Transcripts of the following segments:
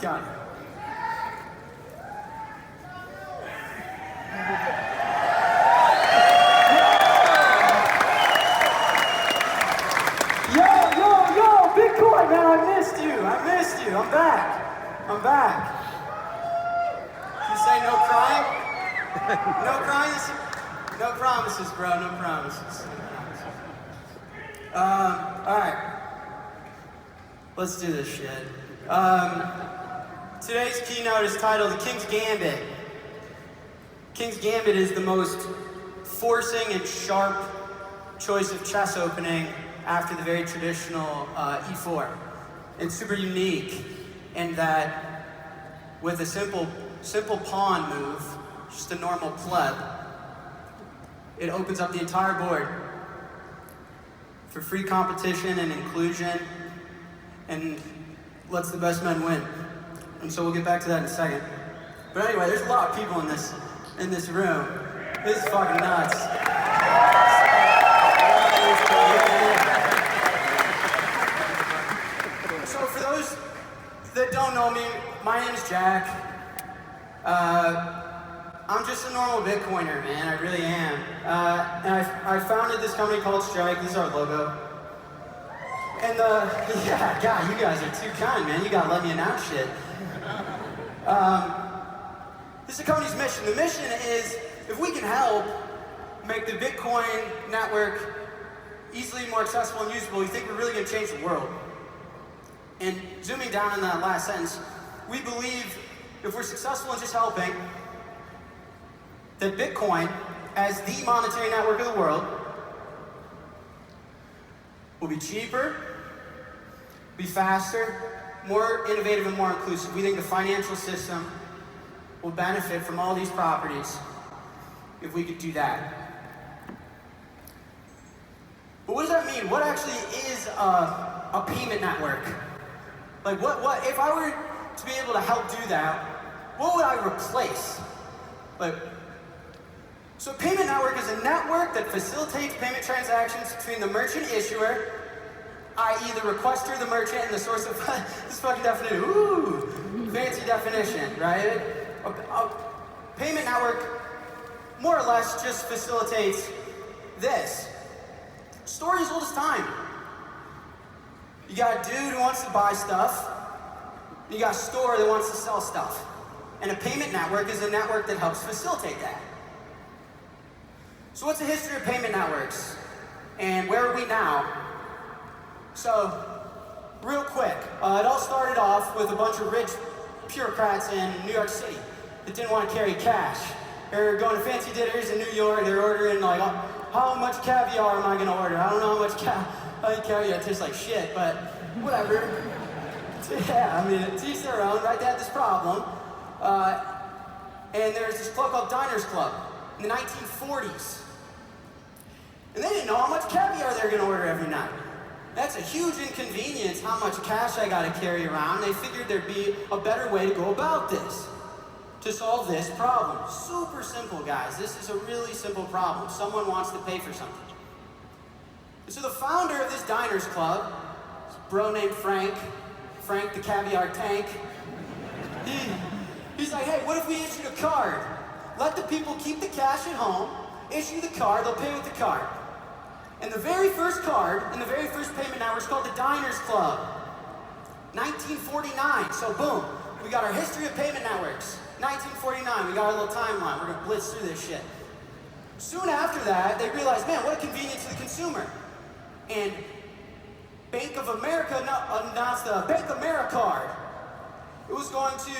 got it. Yo, Bitcoin, man, I missed you. I'm back. You say no crying? No crying? No promises, bro, no promises. Alright. Let's do this shit. Today's keynote is titled The King's Gambit. King's Gambit is the most forcing and sharp choice of chess opening after the very traditional e4. It's super unique in that with a simple pawn move, just a normal pleb, it opens up the entire board for free competition and inclusion and lets the best men win. And so we'll get back to that in a second. But anyway, there's a lot of people in this room. This is fucking nuts. So for those that don't know me, my name's Jack. I'm just a normal Bitcoiner, man. I really am. And I founded this company called Strike. This is our logo. And yeah, God, you guys are too kind, man. You gotta let me announce shit. This is the company's mission. The mission is, if we can help make the Bitcoin network easily more accessible and usable, we think we're really gonna change the world. And zooming down on that last sentence, we believe if we're successful in just helping, that Bitcoin, as the monetary network of the world, will be cheaper, be faster, more innovative and more inclusive. We think the financial system will benefit from all these properties if we could do that. But what does that mean? What actually is a payment network? Like what if I were to be able to help do that, what would I replace? So a payment network is a network that facilitates payment transactions between the merchant issuer, i.e. the requester, the merchant, and the source of this fucking definition. Ooh, fancy definition, right? A payment network more or less just facilitates this. Story as old as time. You got a dude who wants to buy stuff, and you got a store that wants to sell stuff. And a payment network is a network that helps facilitate that. So what's the history of payment networks? And where are we now? So, real quick, it all started off with a bunch of rich bureaucrats in New York City that didn't want to carry cash. They're going to fancy dinners in New York, they're ordering like, how much caviar am I going to order? I don't know how much caviar tastes like shit, but whatever. Yeah, I mean, it's each their own, right? They had this problem. And there's this club called Diners Club in the 1940s. And they didn't know how much caviar they were going to order every night. That's a huge inconvenience, how much cash I got to carry around. They figured there'd be a better way to go about this, to solve this problem. Super simple, guys. This is a really simple problem. Someone wants to pay for something. And so the founder of this Diners Club, this bro named Frank the Caviar Tank, he's like, hey, what if we issued a card? Let the people keep the cash at home, issue the card, they'll pay with the card. And the very first card and the very first payment network is called the Diners Club. 1949, so boom, we got our history of payment networks. 1949, we got our little timeline, we're gonna blitz through this shit. Soon after that, they realized, man, what a convenience to the consumer. And Bank of America announced the Bank Americard. It was going to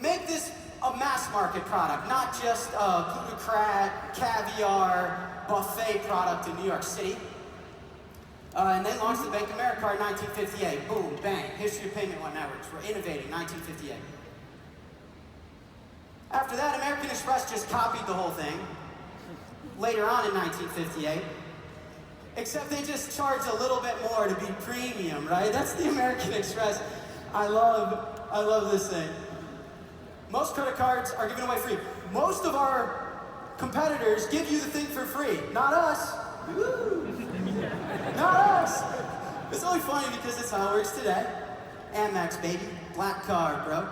make this a mass market product, not just a plutocrat, caviar, buffet product in New York City. And they launched the Bank Americard in 1958. Boom, bang, history of payment networks. We're innovating, 1958. After that, American Express just copied the whole thing. Later on in 1958. Except they just charge a little bit more to be premium, right? That's the American Express. I love this thing. Most credit cards are given away free. Most of our competitors give you the thing for free. Not us. Woo. Not us. It's only funny because it's how it works today. Amex, baby. Black card, bro.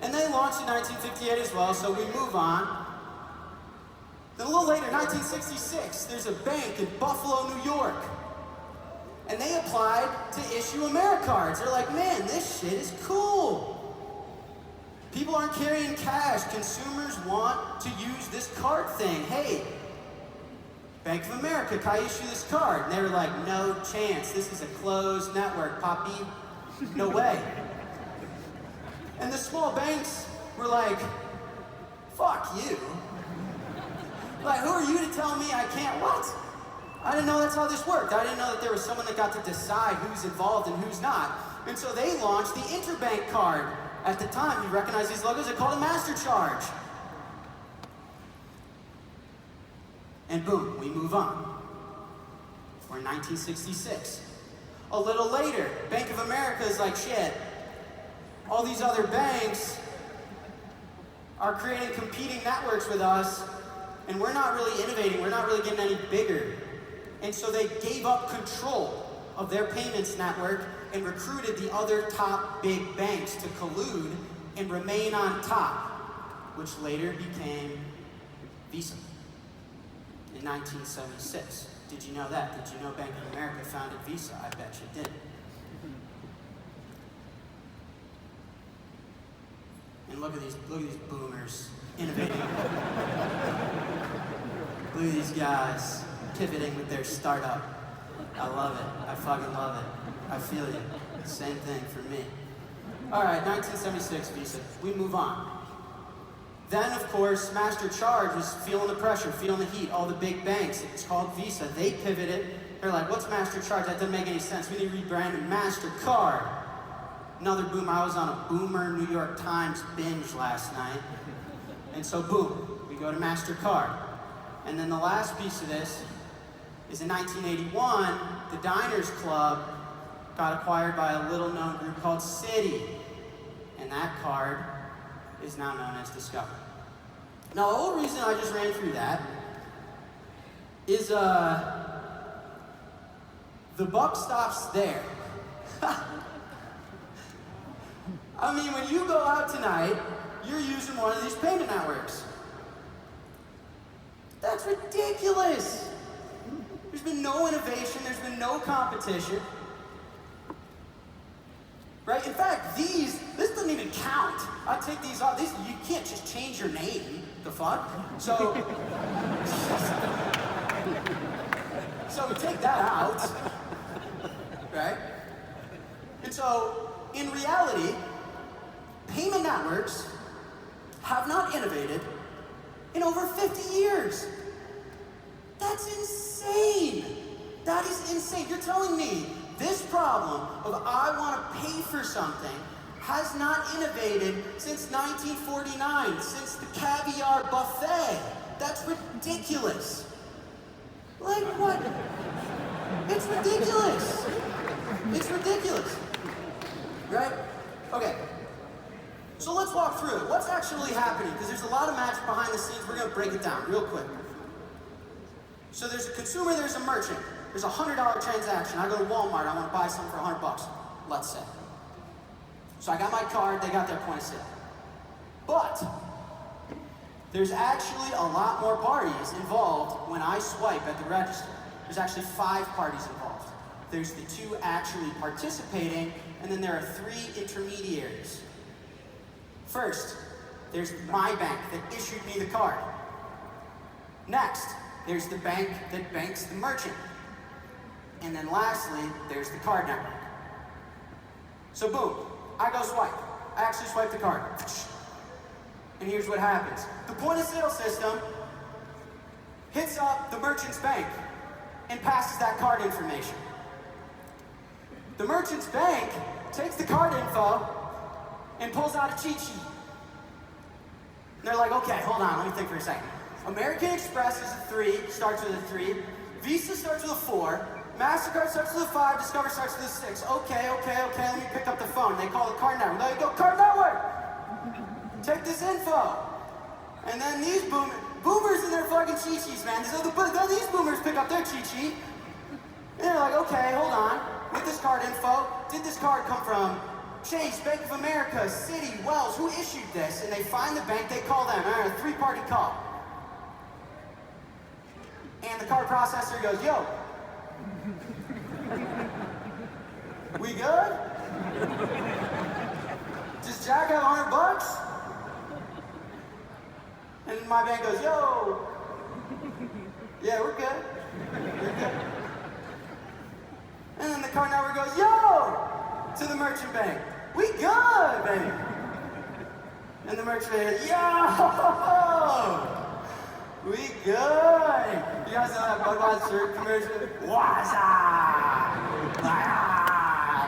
And they launched in 1958 as well, so we move on. Then a little later, 1966, there's a bank in Buffalo, New York. And they applied to issue AmeriCards. They're like, man, this shit is cool. People aren't carrying cash. Consumers want to use this card thing. Hey, Bank of America, can I issue this card? And they were like, no chance. This is a closed network, Poppy. No way. And the small banks were like, fuck you. Like, who are you to tell me I can't what? I didn't know that's how this worked. I didn't know that there was someone that got to decide who's involved and who's not. And so they launched the interbank card. At the time, you recognize these logos, they're called a master charge. And boom, we move on. We're in 1966. A little later, Bank of America is like, shit, all these other banks are creating competing networks with us, and we're not really innovating, we're not really getting any bigger. And so they gave up control of their payments network and recruited the other top big banks to collude and remain on top, which later became Visa in 1976. Did you know that? Did you know Bank of America founded Visa? I bet you did. And look at these boomers innovating. Look at these guys pivoting with their startup. I love it. I fucking love it. I feel you. Same thing for me. All right, 1976 Visa. We move on. Then, of course, Master Charge was feeling the pressure, feeling the heat. All the big banks, it's called Visa. They pivoted. They're like, what's Master Charge? That doesn't make any sense. We need to rebrand to MasterCard. Another boom. I was on a boomer New York Times binge last night. And so, boom, we go to MasterCard. And then the last piece of this is in 1981, the Diners Club got acquired by a little-known group called Citi. And that card is now known as Discover. Now, the whole reason I just ran through that is the buck stops there. I mean, when you go out tonight, you're using one of these payment networks. That's ridiculous. There's been no innovation, there's been no competition. Right? In fact, this doesn't even count. I take these off. You can't just change your name. The fuck? So we take that out. Right? And so, in reality, payment networks have not innovated in over 50 years. That's insane. That is insane. You're telling me this problem of I want to pay for something has not innovated since 1949, since the caviar buffet. That's ridiculous. Like what? It's ridiculous. It's ridiculous. Right? Okay. So let's walk through it. What's actually happening? Because there's a lot of magic behind the scenes. We're going to break it down real quick. So there's a consumer, there's a merchant. There's a $100 transaction. I go to Walmart, I want to buy something for $100, let's say. So I got my card, they got their point of sale. But there's actually a lot more parties involved when I swipe at the register. There's actually 5 parties involved. There's the 2 actually participating, and then there are 3 intermediaries. First, there's my bank that issued me the card. Next, there's the bank that banks the merchant. And then lastly, there's the card network. So boom, I go swipe. I actually swipe the card. And here's what happens. The point of sale system hits up the merchant's bank and passes that card information. The merchant's bank takes the card info and pulls out a cheat sheet. And they're like, okay, hold on, let me think for a second. American Express is a 3, starts with a 3. Visa starts with a 4. MasterCard starts with a 5, Discover starts with a 6. Okay, let me pick up the phone. They call the card network. There you go, card network! Take this info. And then these boomers and their fucking cheat sheets, man. So these boomers pick up their cheat sheet. And they're like, okay, hold on. With this card info, did this card come from Chase, Bank of America, Citi, Wells? Who issued this? And they find the bank, they call them. All right, a three-party call. And the card processor goes, yo, we good? Does Jack have $100? And my bank goes, yo, yeah, we're good. We're good. And then the card network goes, yo, to the merchant bank, we good, baby. And the merchant bank goes, yo, we good. You guys know that Budweiser commercial? Waza!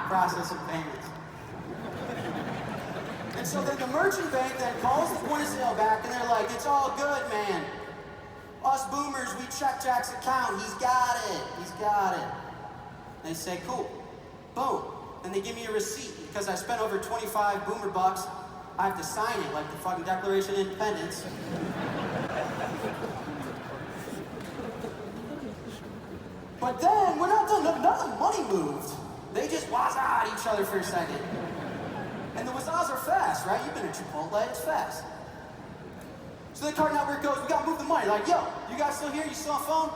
Process of payments. And so then the merchant bank then calls the point of sale back and they're like, it's all good, man. Us boomers, we check Jack's account. He's got it. He's got it. They say, cool. Boom. And they give me a receipt because I spent over 25 boomer bucks. I have to sign it like the fucking Declaration of Independence. But then, we're not done. None of the money moved. They just wazza at each other for a second. And the wazzas are fast, right? You've been at Chipotle, it's fast. So the card network goes, we gotta move the money. Like, yo, you guys still here? You still on phone?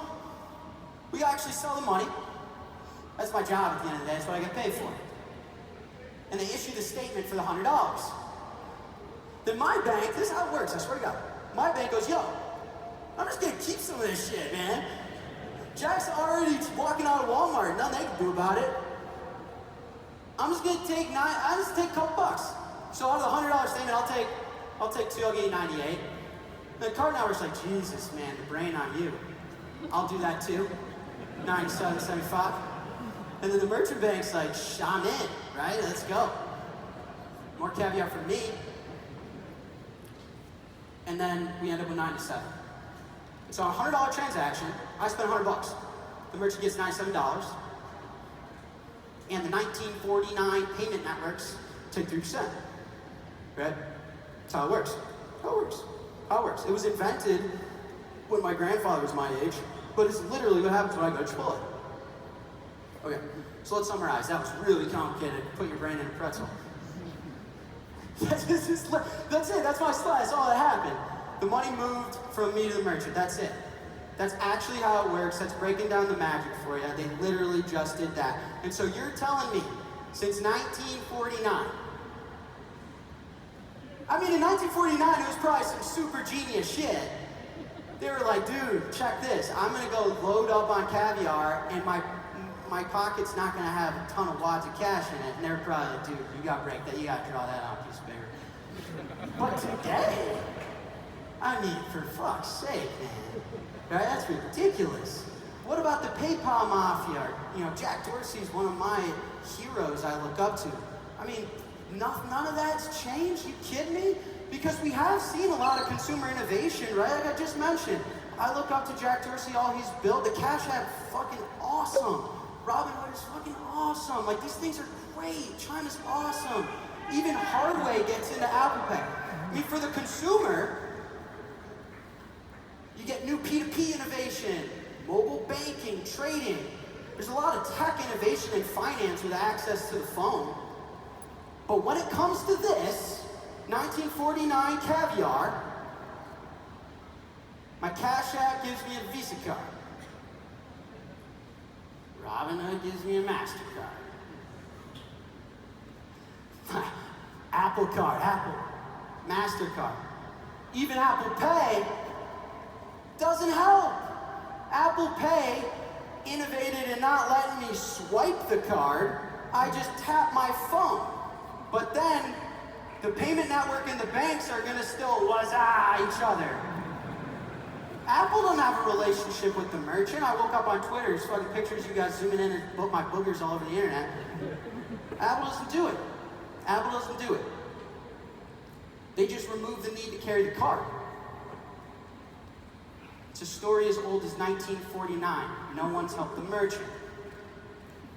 We gotta actually sell the money. That's my job at the end of the day, that's what I get paid for. And they issue the statement for the $100. Then my bank, this is how it works, I swear to God. My bank goes, yo, I'm just gonna keep some of this shit, man. Jack's already walking out of Walmart, nothing they can do about it. I'm just gonna take a couple bucks. So out of the $100 statement, I'll take two, I'll get you 98. And the card network's like, Jesus, man, the brain on you. I'll do that too. 97, 75. And then the merchant bank's like, I'm in, right? Let's go. More caviar for me. And then we end up with 97. So on a $100 transaction, I spent $100. The merchant gets $97. And the 1949 payment networks take 3%. Right? That's how it works. How it works. How it works. It was invented when my grandfather was my age, but it's literally what happens when I go to Chipotle. Okay, so let's summarize. That was really complicated. Put your brain in a pretzel. That's it. That's my slide. That's all that happened. The money moved from me to the merchant. That's it. That's actually how it works. That's breaking down the magic for you. They literally just did that. And so you're telling me, since 1949, I mean, in 1949, it was probably some super genius shit. They were like, dude, check this. I'm gonna go load up on caviar, and my pocket's not gonna have a ton of wads of cash in it. And they're probably like, dude, you gotta break that. You gotta draw that out a piece bigger. But today, I mean, for fuck's sake, man. Right? That's ridiculous. What about the PayPal mafia? You know, Jack Dorsey's one of my heroes I look up to. I mean, none of that's changed? You kidding me? Because we have seen a lot of consumer innovation, right? Like I just mentioned. I look up to Jack Dorsey, all he's built. The Cash App, fucking awesome. Robinhood is fucking awesome. Like, these things are great. China's awesome. Even Hardway gets into Apple Pay. I mean, for the consumer, you get new P2P innovation, mobile banking, trading. There's a lot of tech innovation in finance with access to the phone. But when it comes to this, 1949 caviar, my Cash App gives me a Visa card. Robinhood gives me a MasterCard. Apple Card, Apple, MasterCard. Even Apple Pay doesn't help. Apple Pay innovated in not letting me swipe the card. I just tap my phone. But then, the payment network and the banks are gonna still wazza each other. Apple don't have a relationship with the merchant. I woke up on Twitter, there's fucking pictures of you guys zooming in and put my boogers all over the internet. Apple doesn't do it. Apple doesn't do it. They just remove the need to carry the card. It's a story as old as 1949. No one's helped the merchant.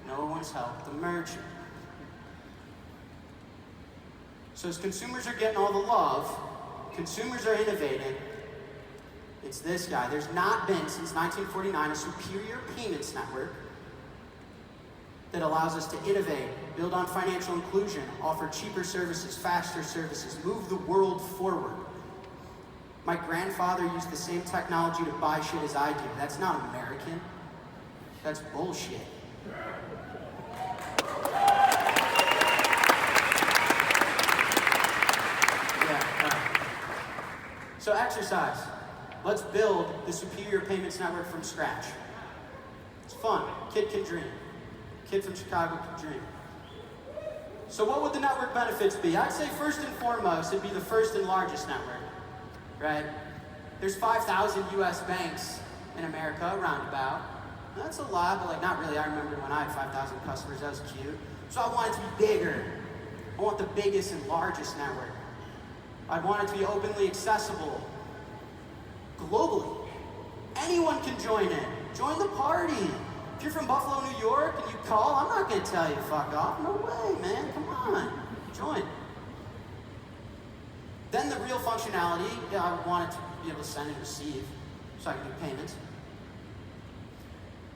No one's helped the merchant. So as consumers are getting all the love, consumers are innovating, it's this guy. There's not been, since 1949, a superior payments network that allows us to innovate, build on financial inclusion, offer cheaper services, faster services, move the world forward. My grandfather used the same technology to buy shit as I do. That's not American. That's bullshit. So exercise. Let's build the superior payments network from scratch. It's fun. Kid can dream. Kid from Chicago can dream. So what would the network benefits be? I'd say first and foremost, it'd be the first and largest network, right? There's 5,000 US banks in America, roundabout. That's a lot, but like not really. I remember when I had 5,000 customers, that was cute. So I want it to be bigger. I want the biggest and largest network. I want it to be openly accessible globally. Anyone can join in. Join the party. If you're from Buffalo, New York, and you call, I'm not going to tell you to fuck off. No way, man. Come on. Join. Then the real functionality, I want it to be able to send and receive so I can do payments.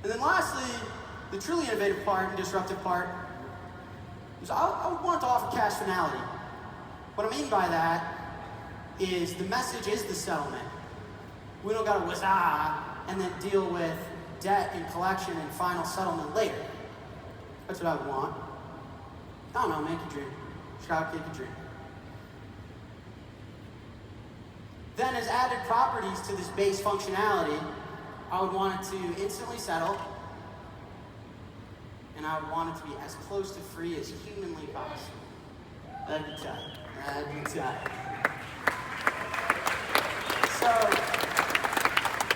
And then lastly, the truly innovative part and disruptive part is I would want to offer cash finality. What I mean by that is the message is the settlement. We don't got to whiz-ah and then deal with debt and collection and final settlement later. That's what I would want. I don't know, make a dream. Chicago kid can dream. Then as added properties to this base functionality, I would want it to instantly settle, and I would want it to be as close to free as humanly possible. That'd be tight. That'd be tight. So,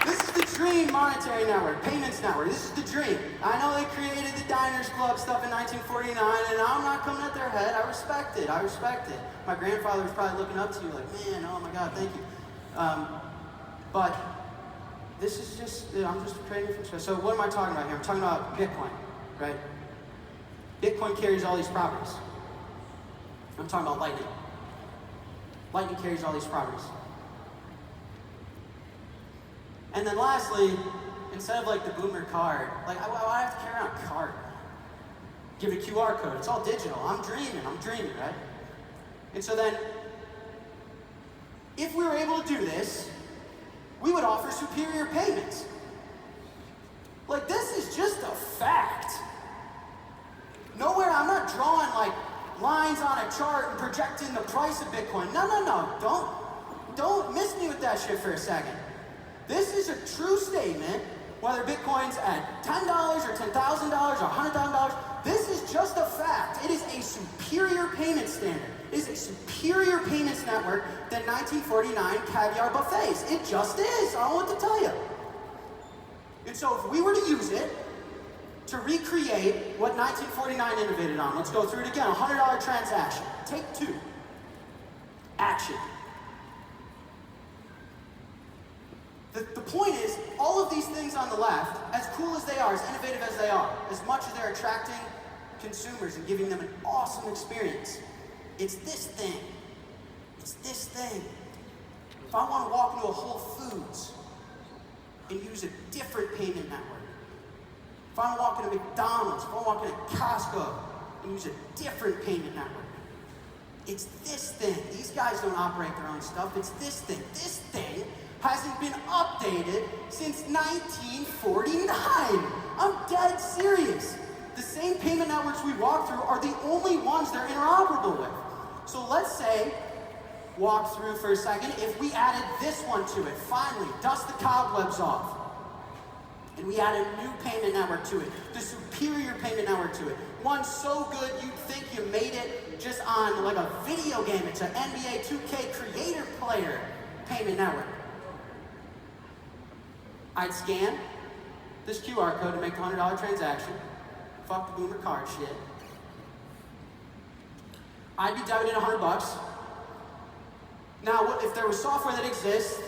this is the dream monetary network, payments network. This is the dream. I know they created the Diners Club stuff in 1949, and I'm not coming at their head. I respect it. I respect it. My grandfather was probably looking up to you like, man, oh my God, thank you. But this is just, I'm just creating from scratch. So what am I talking about here? I'm talking about Bitcoin, right? Bitcoin carries all these properties. I'm talking about Lightning. Lightning carries all these properties. And then lastly, instead of like the boomer card, like I have to carry around a card. Give it a QR code, it's all digital. I'm dreaming, right? And so then, if we were able to do this, we would offer superior payments. Like this is just a fact. Nowhere, I'm not drawing like lines on a chart and projecting the price of Bitcoin. No. Don't miss me with that shit for a second. This is a true statement, whether Bitcoin's at $10 or $10,000 or $100,000, this is just a fact. It is a superior payment standard. It is a superior payments network than 1949 caviar buffets. It just is. I don't know what to tell you. And so if we were to use it to recreate what 1949 innovated on, let's go through it again. $100 transaction. Take two. Action. The point is, all of these things on the left, as cool as they are, as innovative as they are, as much as they're attracting consumers and giving them an awesome experience, it's this thing. It's this thing. If I want to walk into a Whole Foods and use a different payment network, if I want to walk into McDonald's, if I want to walk into Costco and use a different payment network, it's this thing. These guys don't operate their own stuff. It's this thing. This thing hasn't been updated since 1949. I'm dead serious. The same payment networks we walk through are the only ones they're interoperable with. So let's say, walk through for a second, if we added this one to it, finally, dust the cobwebs off, and we add a new payment network to it, the superior payment network to it, one so good you'd think you made it just on like a video game. It's an NBA 2K creator player payment network. I'd scan this QR code to make the $100 transaction. Fuck the boomer card shit. I'd be debited $100. Now, if there was software that exists,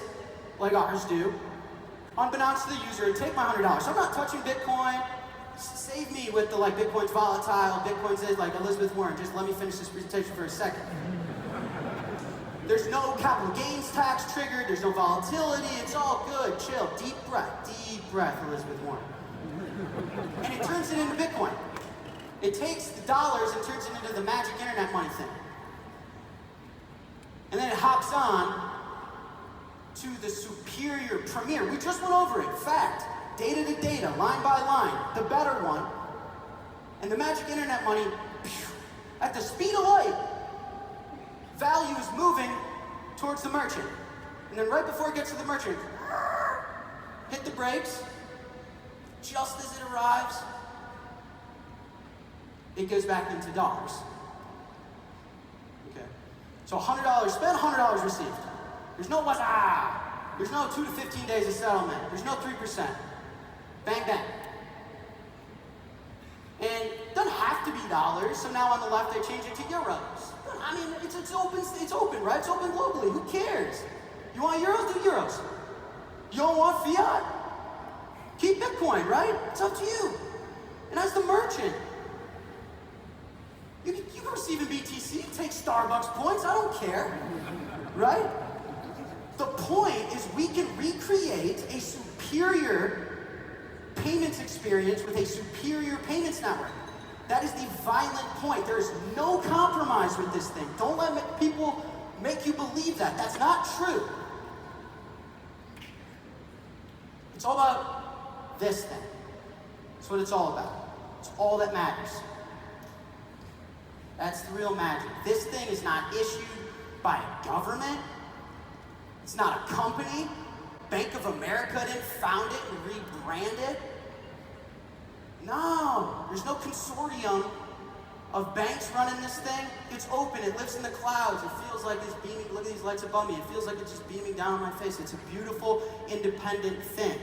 like ours do, unbeknownst to the user, it'd take my $100. So I'm not touching Bitcoin. Save me with the like Bitcoin's volatile, Bitcoin's is like Elizabeth Warren. Just let me finish this presentation for a second. There's no capital gains tax triggered, there's no volatility, it's all good, chill, deep breath, Elizabeth Warren. And it turns it into Bitcoin. It takes the dollars and turns it into the magic internet money thing. And then it hops on to the superior premier. We just went over it. Fact. Data to data, line by line. The better one. And the magic internet money, at the speed of light, value is moving towards the merchant. And then right before it gets to the merchant, hit the brakes. Just as it arrives, it goes back into dollars. Okay. So $100 spent, $100 received. There's no There's no 2 to 15 days of settlement. There's no 3%. Bang, bang. And it doesn't have to be dollars, so now on the left they change it to euros. I mean, it's open, right? It's open globally. Who cares? You want euros? Do euros. You don't want fiat? Keep Bitcoin, right? It's up to you. And as the merchant, you can receive in BTC, take Starbucks points, I don't care, right? The point is we can recreate a superior payments experience with a superior payments network. That is the violent point. There is no compromise with this thing. Don't let people make you believe that. That's not true. It's all about this thing. That's what it's all about. It's all that matters. That's the real magic. This thing is not issued by a government. It's not a company. Bank of America didn't found it and rebrand it. No, there's no consortium of banks running this thing. It's open, it lives in the clouds. It feels like it's beaming. Look at these lights above me. It feels like it's just beaming down on my face. It's a beautiful, independent thing.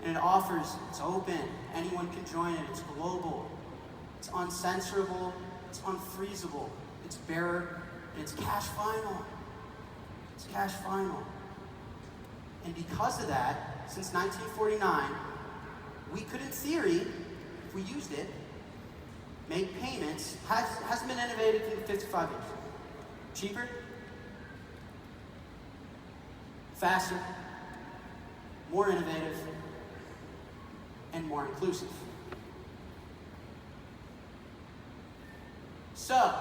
And it offers, it's open. Anyone can join it. It's global. It's uncensorable. It's unfreezable. It's bearer, and it's cash final. It's cash final. And because of that, since 1949, we could, in theory, if we used it, make payments. Hasn't been innovated in 55 years. Cheaper, faster, more innovative, and more inclusive. So,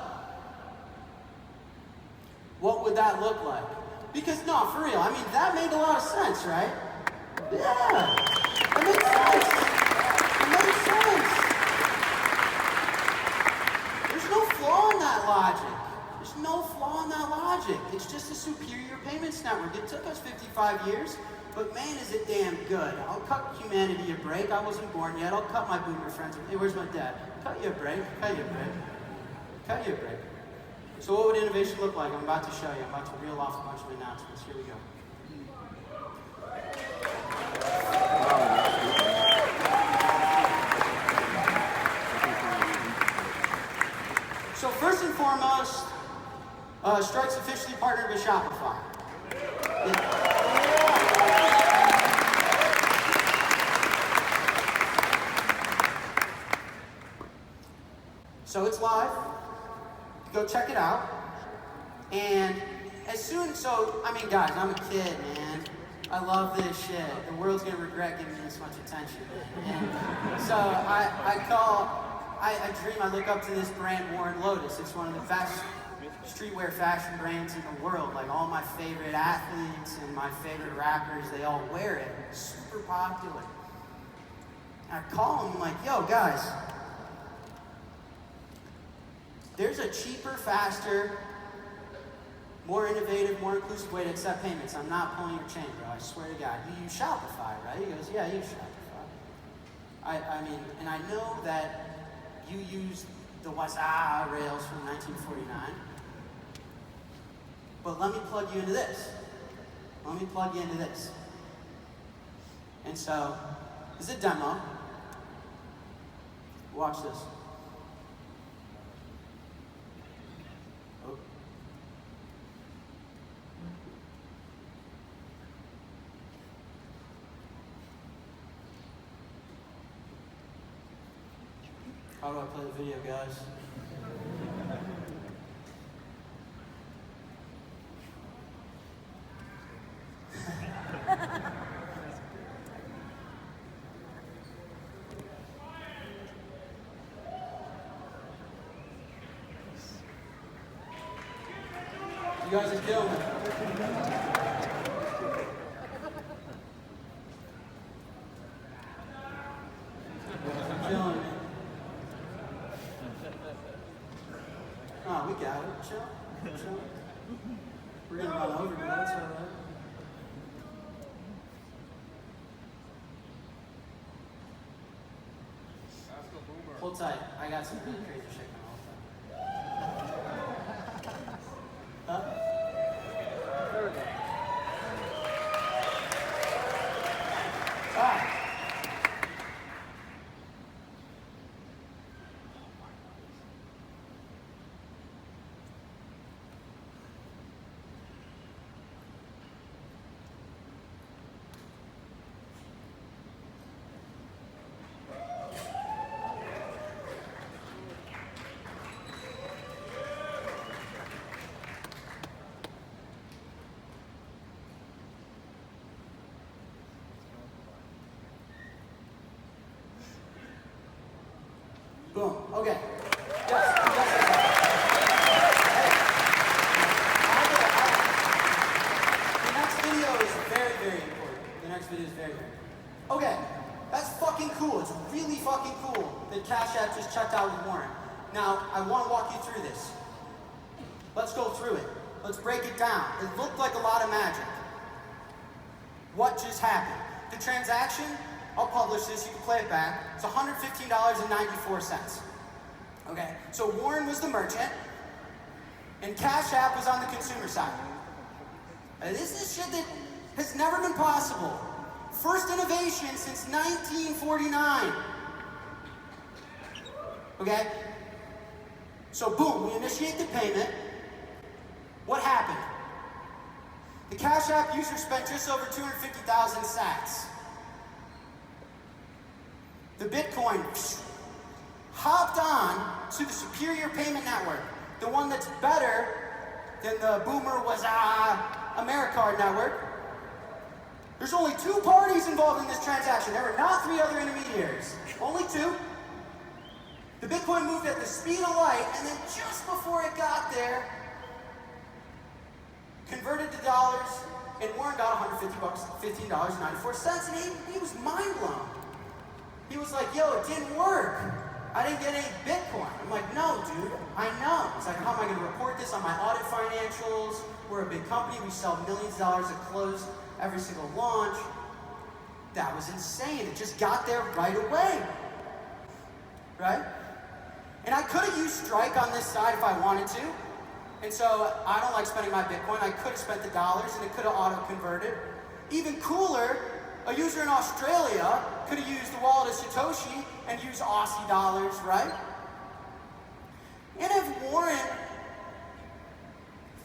what would that look like? Because, no, for real, I mean, that made a lot of sense, right? Yeah, it makes sense. It makes sense. There's no flaw in that logic. There's no flaw in that logic. It's just a superior payments network. It took us 55 years, but man, is it damn good. I'll cut humanity a break. I wasn't born yet. I'll cut my boomer friends. Hey, where's my dad? Cut you a break. Cut you a break. Cut you a break. So what would innovation look like? I'm about to show you. I'm about to reel off a bunch of announcements. Here we go. So first and foremost, Stripe's officially partnered with Shopify. So it's live. Go check it out. And as soon, I mean, guys, I'm a kid, man. I love this shit. The world's gonna regret giving me this much attention. And so I dream, I look up to this brand, Warren Lotus. It's one of the best streetwear fashion brands in the world. Like all my favorite athletes and my favorite rappers, they all wear it. It's super popular. And I call them, I'm like, yo, guys, there's a cheaper, faster, more innovative, more inclusive way to accept payments. I'm not pulling your chain, bro. I swear to God. You use Shopify, right? He goes, yeah, I use Shopify. I mean, and I know that you use the Waza rails from 1949. But let me plug you into this. Let me plug you into this. And so, this is a demo. Watch this. How do I play the video, guys? guys are killing me. Killing me. Oh, we got it. Chill. Chill. We're gonna run over, but that's alright. Hold tight. I got some really crazy shit going on. Huh? Ah. Boom. Okay. Yes. The next video is very, very important. The next video is very, very important. Okay. That's fucking cool. It's really fucking cool that Cash App just checked out with Warren. Now, I want to walk you through this. Let's go through it. Let's break it down. It looked like a lot of magic. What just happened? The transaction, I'll publish this, you can play it back. It's $115.94. Okay, so Warren was the merchant, and Cash App was on the consumer side. And this is shit that has never been possible. First innovation since 1949. Okay? So boom, we initiate the payment. What happened? The Cash App user spent just over 250,000 sats. The Bitcoin hopped on to the superior payment network, the one that's better than the boomer was Americard network. There's only 2 parties involved in this transaction. There were not 3 other intermediaries, only 2. The Bitcoin moved at the speed of light, and then just before it got there, converted to dollars, and Warren got $115.94, and he was mind blown. He was like, yo, it didn't work. I didn't get any Bitcoin. I'm like, no, dude, I know. He's like, how am I going to report this on my audit financials? We're a big company. We sell millions of dollars at close every single launch. That was insane. It just got there right away. Right? And I could have used Strike on this side if I wanted to. And so I don't like spending my Bitcoin. I could have spent the dollars and it could have auto-converted. Even cooler, a user in Australia could have used the wallet of Satoshi and used Aussie dollars, right? And if Warren,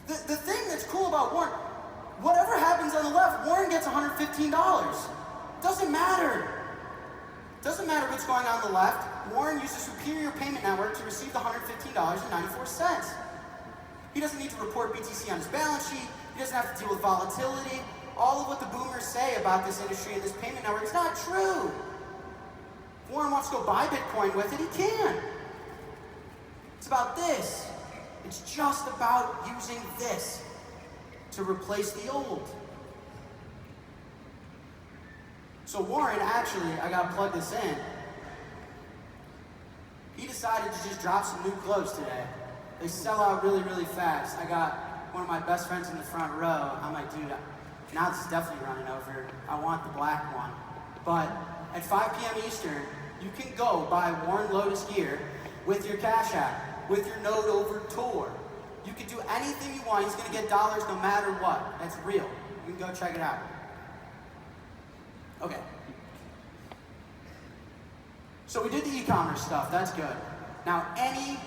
the thing that's cool about Warren, whatever happens on the left, Warren gets $115. Doesn't matter. Doesn't matter what's going on the left. Warren used a superior payment network to receive the $115.94. He doesn't need to report BTC on his balance sheet. He doesn't have to deal with volatility. All of what the boomers say about this industry and this payment network is not true. If Warren wants to go buy Bitcoin with it, he can. It's about this. It's just about using this to replace the old. So Warren, actually, I gotta plug this in. He decided to just drop some new clothes today. They sell out really, really fast. I got one of my best friends in the front row. I'm like, dude, now this is definitely running over. I want the black one. But at 5 p.m. Eastern, you can go buy Warren Lotus gear with your Cash App, with your note over tour. You can do anything you want. He's gonna get dollars no matter what. That's real. You can go check it out. Okay. So we did the e-commerce stuff, that's good. Now any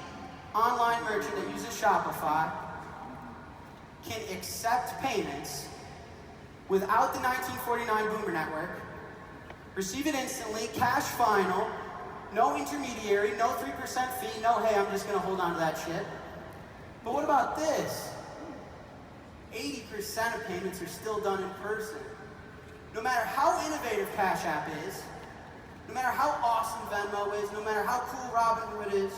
online merchant that uses Shopify can accept payments without the 1949 Boomer Network, receive it instantly, cash final, no intermediary, no 3% fee, no, hey, I'm just gonna hold on to that shit. But what about this? 80% of payments are still done in person. No matter how innovative Cash App is, no matter how awesome Venmo is, no matter how cool Robinhood is,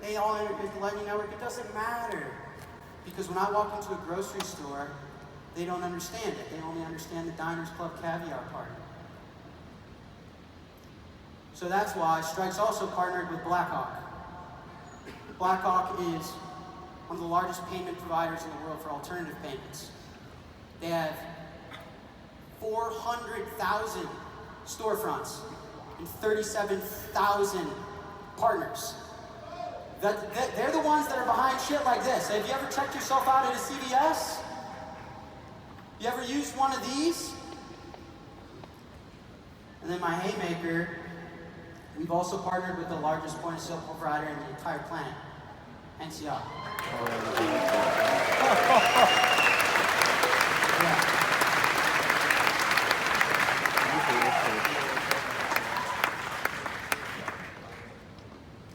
they all integrate the Lightning Network, it doesn't matter. Because when I walk into a grocery store, they don't understand it. They only understand the Diners Club caviar part. So that's why Strike's also partnered with Blackhawk. Blackhawk is one of the largest payment providers in the world for alternative payments. They have 400,000 storefronts and 37,000 partners. They're the ones that are behind shit like this. Have you ever checked yourself out at a CVS? You ever used one of these? And then my haymaker, we've also partnered with the largest point-of-sale provider in the entire planet, NCR. Yeah.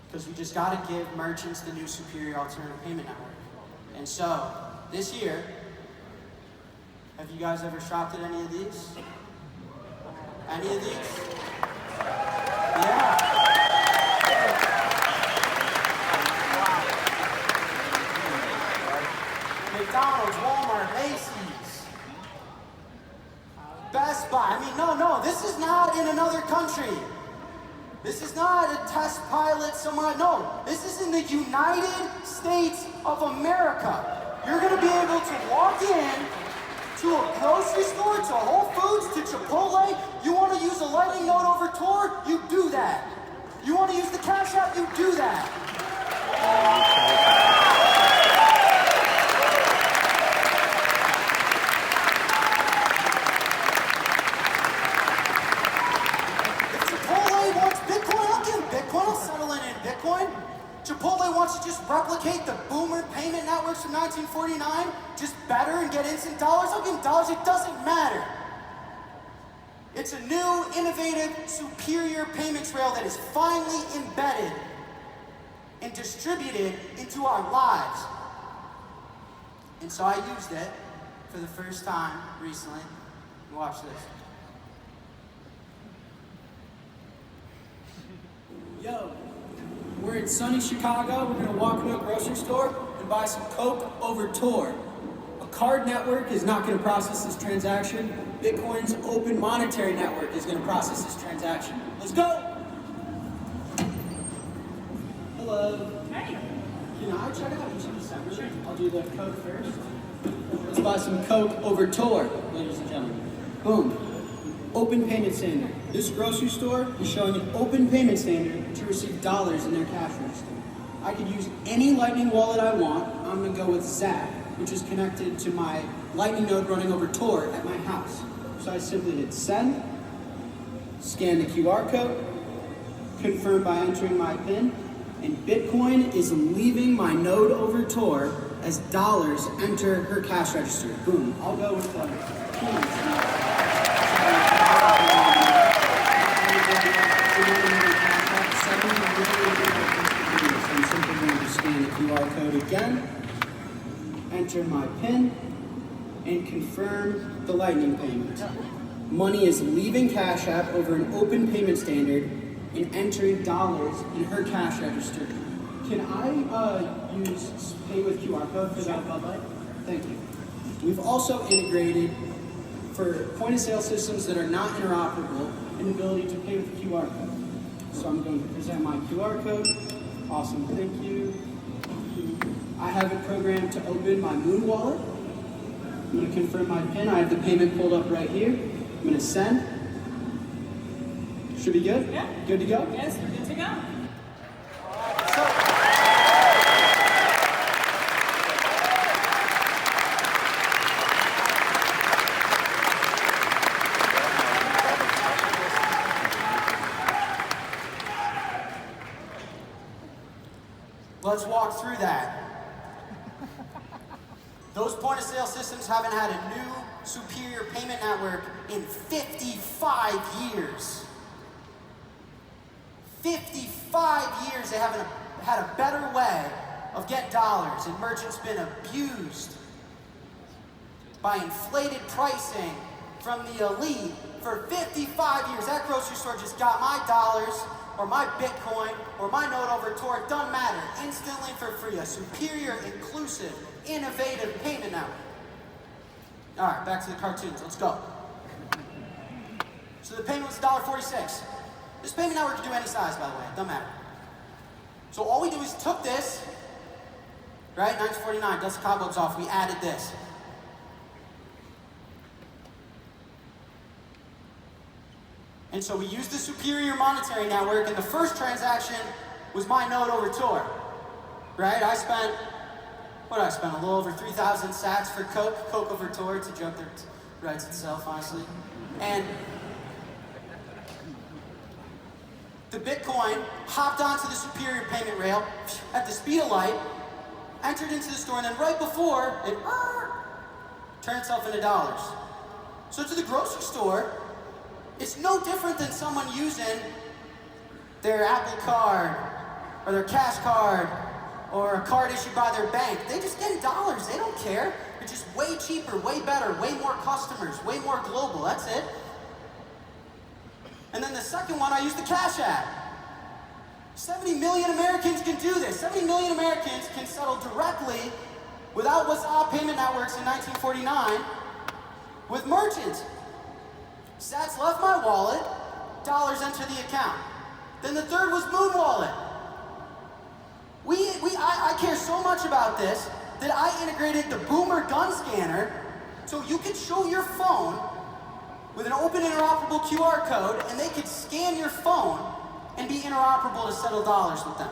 Because we just got to give merchants the new superior alternative payment network. And so, this year, have you guys ever shopped at any of these? Any of these? Yeah. McDonald's, Walmart, Macy's, Best Buy. I mean, no, this is not in another country. This is not a test pilot somewhere. No, this is in the United States of America. You're going to be able to walk in to a grocery store, to Whole Foods, to Chipotle. You want to use a Lightning Note over Tor? You do that. You want to use the Cash App? You do that. Chipotle wants to just replicate the boomer payment networks from 1949, just better and get instant dollars. I'll give them dollars, it doesn't matter. It's a new, innovative, superior payments rail that is finally embedded and distributed into our lives. And so I used it for the first time recently. Watch this. Yo. We're in sunny Chicago. We're gonna walk into a grocery store and buy some Coke over Tor. A card network is not gonna process this transaction. Bitcoin's open monetary network is gonna process this transaction. Let's go! Hello. Hey. Can I check out each of these separately? I'll do the Coke first. Let's buy some Coke over Tor, ladies and gentlemen. Boom. Open payment standard. This grocery store is showing an open payment standard to receive dollars in their cash register. I could use any Lightning wallet I want. I'm gonna go with Zap, which is connected to my Lightning node running over Tor at my house. So I simply hit send, scan the QR code, confirm by entering my PIN, and Bitcoin is leaving my node over Tor as dollars enter her cash register. Boom. I'll go with the keys. I'm simply going to scan the QR code again, enter my PIN, and confirm the Lightning payment. Money is leaving Cash App over an open payment standard and entering dollars in her cash register. Can I use pay with QR code for that, Bud Light? Thank you. We've also integrated for point of sale systems that are not interoperable an ability to pay with a QR code. So I'm going to present my QR code. Awesome, thank you. I have it programmed to open my Moon wallet. I'm going to confirm my PIN. I have the payment pulled up right here. I'm going to send. Should be good? Yeah. Good to go? Yes, we're good to go. Let's walk through that. Those point of sale systems haven't had a new superior payment network in 55 years. 55 years they haven't had a better way of getting dollars, and merchants been abused by inflated pricing from the elite for 55 years. That grocery store just got my dollars, or my Bitcoin, or my note over Tor. It doesn't matter. Instantly for free. A superior, inclusive, innovative payment network. All right, back to the cartoons. Let's go. So the payment was $1.46. This payment network can do any size, by the way. It doesn't matter. So all we do is took this, right? 1949, dust the cobwebs off. We added this. And so we used the superior monetary network, and the first transaction was my note over Tor, right? I spent, what did I spend? A little over 3,000 sats for Coke over Tor. It's a joke that writes itself, honestly. And the Bitcoin hopped onto the superior payment rail at the speed of light, entered into the store, and then right before it turned itself into dollars. So to the grocery store, it's no different than someone using their Apple Card or their Cash Card or a card issued by their bank. They just get dollars. They don't care. It's just way cheaper, way better, way more customers, way more global. That's it. And then the second one, I use the Cash App. 70 million Americans can do this. 70 million Americans can settle directly without WhatsApp payment networks in 1949 with merchants. Sats left my wallet, dollars enter the account. Then the third was Moon Wallet. I care so much about this that I integrated the Boomer gun scanner so you could show your phone with an open interoperable QR code and they could scan your phone and be interoperable to settle dollars with them.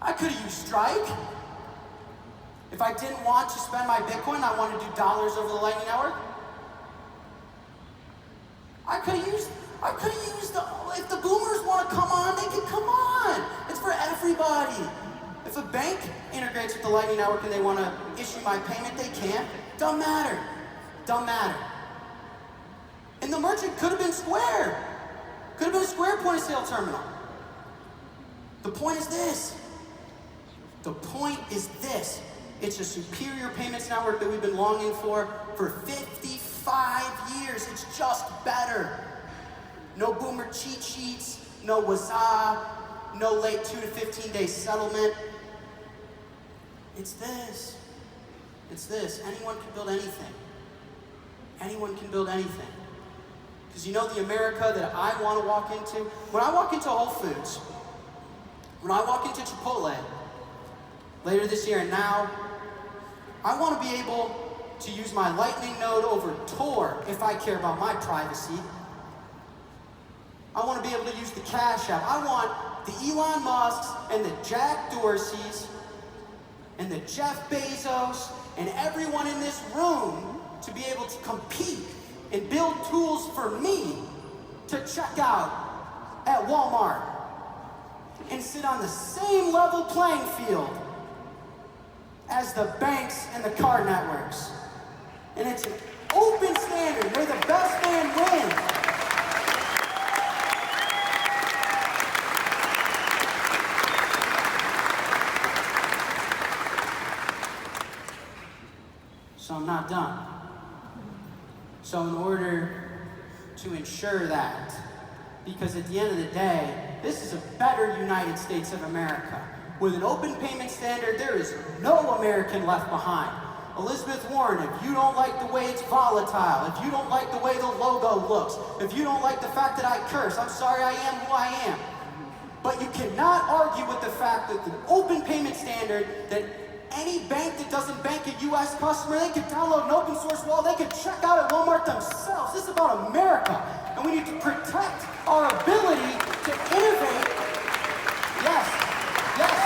I could have used Strike. If I didn't want to spend my Bitcoin, I wanted to do dollars over the Lightning Network. I could have used if the boomers want to come on, they can come on. It's for everybody. If a bank integrates with the Lightning Network and they want to issue my payment, they can. Doesn't matter. Doesn't matter. And the merchant could have been Square. Could have been a Square point of sale terminal. The point is this. The point is this. It's a superior payments network that we've been longing for 55 years. It's just better. No boomer cheat sheets, no Waza, no late 2 to 15 day settlement. It's this. It's this. Anyone can build anything. Anyone can build anything. Because you know the America that I want to walk into? When I walk into Whole Foods, when I walk into Chipotle later this year and now, I want to be able to use my Lightning node over Tor if I care about my privacy. I want to be able to use the Cash App. I want the Elon Musks and the Jack Dorseys and the Jeff Bezos and everyone in this room to be able to compete and build tools for me to check out at Walmart and sit on the same level playing field as the banks and the card networks. And it's an open standard where the best man wins. So I'm not done. So in order to ensure that, because at the end of the day, this is a better United States of America. With an open payment standard, there is no American left behind. Elizabeth Warren, if you don't like the way it's volatile, if you don't like the way the logo looks, if you don't like the fact that I curse, I'm sorry, I am who I am. But you cannot argue with the fact that the open payment standard, that any bank that doesn't bank a US customer, they can download an open source wallet, they can check out at Walmart themselves. This is about America. And we need to protect our ability to innovate. Yes, yes.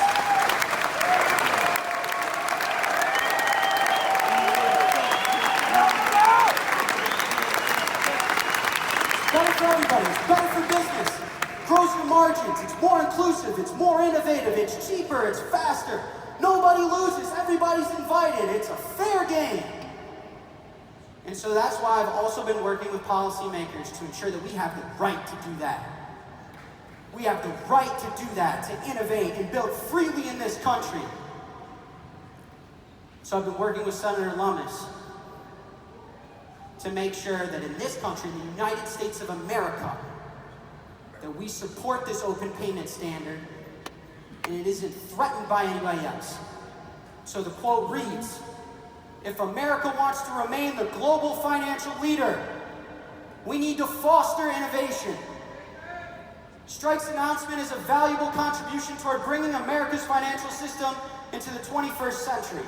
Better for everybody, it's better for business. Grows your margins, it's more inclusive, it's more innovative, it's cheaper, it's faster. Nobody loses, everybody's invited. It's a fair game. And so that's why I've also been working with policymakers to ensure that we have the right to do that. We have the right to do that, to innovate and build freely in this country. So I've been working with Senator Lummis. to make sure that in this country, the United States of America, that we support this open payment standard and it isn't threatened by anybody else. So the quote reads, "If America wants to remain the global financial leader, we need to foster innovation. Stripe's announcement is a valuable contribution toward bringing America's financial system into the 21st century.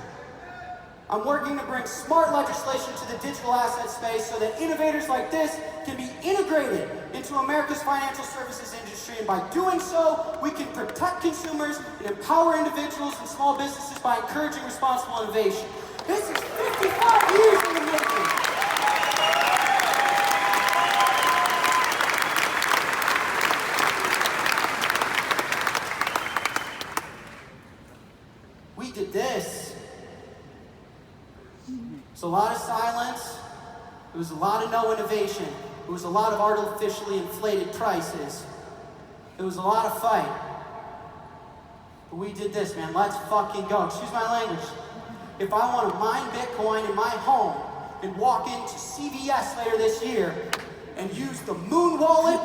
I'm working to bring smart legislation to the digital asset space so that innovators like this can be integrated into America's financial services industry, and by doing so, we can protect consumers and empower individuals and small businesses by encouraging responsible innovation." This is 55 years in the making. We did this. It was a lot of silence. It was a lot of no innovation. It was a lot of artificially inflated prices. It was a lot of fight. But we did this, man. Let's fucking go. Excuse my language. If I want to mine Bitcoin in my home and walk into CVS later this year and use the Moon Wallet,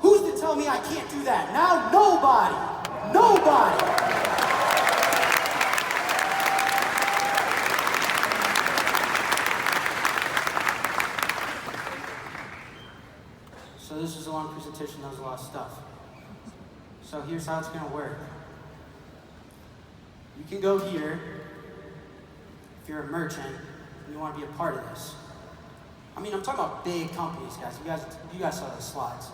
who's to tell me I can't do that? Now, nobody. Nobody. So this was a long presentation, that was a lot of stuff. So here's how it's gonna work. You can go here, if you're a merchant, and you wanna be a part of this. I mean, I'm talking about big companies, guys. You guys saw the slides.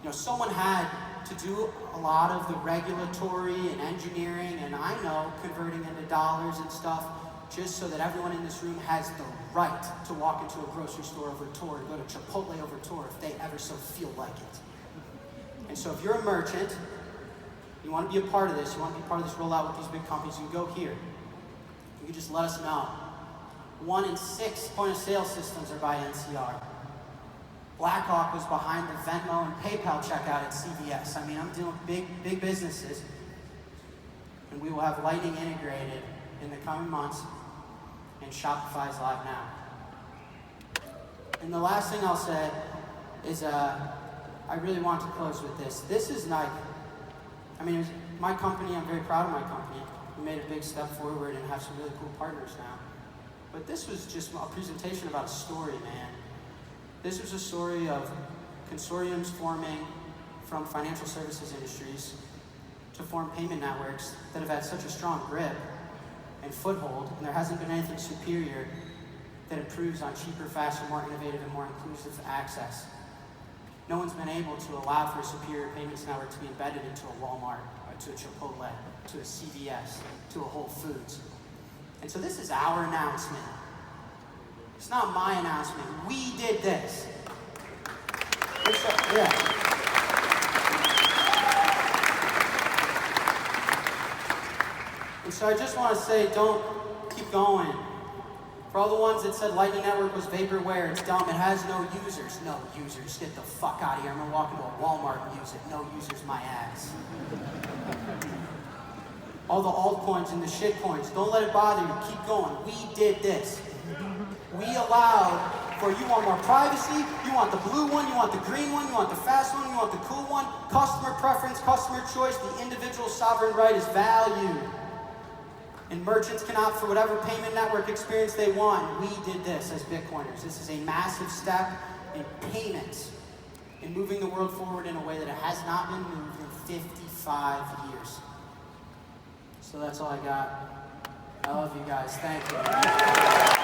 You know, someone had to do a lot of the regulatory and engineering, and I know, converting into dollars and stuff, just so that everyone in this room has the right to walk into a grocery store over tour and go to Chipotle over tour if they ever so feel like it. And so if you're a merchant, you want to be a part of this, you want to be part of this rollout with these big companies, you can go here. You can just let us know. 1 in 6 point-of-sale systems are by NCR. Blackhawk was behind the Venmo and PayPal checkout at CVS. I mean, I'm dealing with big businesses. And we will have Lightning integrated in the coming months, and Shopify is live now. And the last thing I'll say is I really want to close with this. This is like, I mean, it was my company, I'm very proud of my company. We made a big step forward and have some really cool partners now. But this was just a presentation about a story, man. This was a story of consortiums forming from financial services industries to form payment networks that have had such a strong grip and foothold, and there hasn't been anything superior that improves on cheaper, faster, more innovative, and more inclusive access. No one's been able to allow for a superior payments network to be embedded into a Walmart, or to a Chipotle, to a CVS, to a Whole Foods. And so this is our announcement. It's not my announcement. We did this. Yeah. And so I just want to say, don't keep going. For all the ones that said Lightning Network was vaporware, it's dumb, it has no users. No users, get the fuck out of here. I'm gonna walk into a Walmart and use it. No users, my ass. All the altcoins and the shitcoins, don't let it bother you, keep going. We did this. We allowed for, you want more privacy, you want the blue one, you want the green one, you want the fast one, you want the cool one. Customer preference, customer choice, the individual sovereign right is valued. And merchants can opt for whatever payment network experience they want. We did this as Bitcoiners. This is a massive step in payments, in moving the world forward in a way that it has not been moved in 55 years. So that's all I got. I love you guys. Thank you.